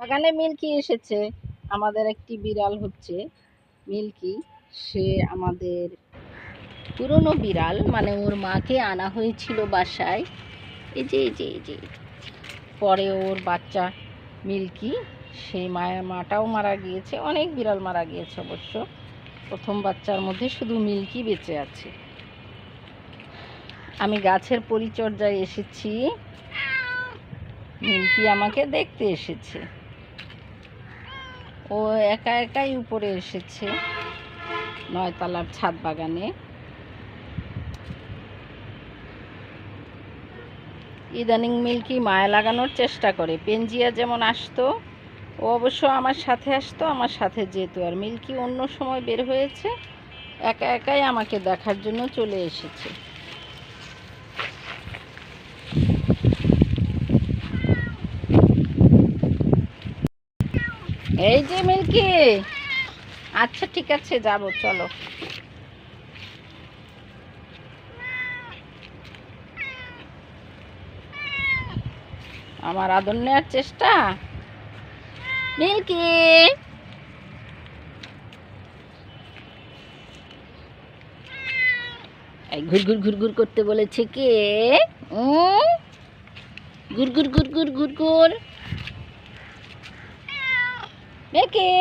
বাগানে মিল্কি এসেছে। আমাদের একটি বিড়াল হচ্ছে মিল্কি। সে আমাদের পুরনো বিড়াল, মানে ওর মাকে আনা হয়েছিল বাসায়। এই যে পরে ওর বাচ্চা মিল্কি, সেই মাটাও মারা গিয়েছে। অনেক বিড়াল মারা গিয়েছে অবশ্য, প্রথম বাচ্চার মধ্যে শুধু মিল্কি বেঁচে আছে। আমি গাছের পরিচর্যায় এসেছি, মিল্কি আমাকে দেখতে এসেছে। ও একা একাই উপরে এসেছে 9 তলার ছাদ বাগানে। ইদানিং মিল্কি মায়া লাগানোর চেষ্টা করে। পেনজিয়া যেমন আসতো, ও অবশ্য আমার সাথে আসতো, আমার সাথে যেত। আর মিল্কি অন্য সময় বের হয়েছে, একা একাই আমাকে দেখার জন্য চলে এসেছে। এই যে মিল্কি, আচ্ছা ঠিক আছে, যাবো, চলো। আমার আদর নেওয়ার চেষ্টা। মিল্কি, এই ঘুর ঘুর ঘুর ঘুর করতে বলেছে কে? ঘুর ঘুর ঘুর ঘুর ঘুর ঘুর। কে?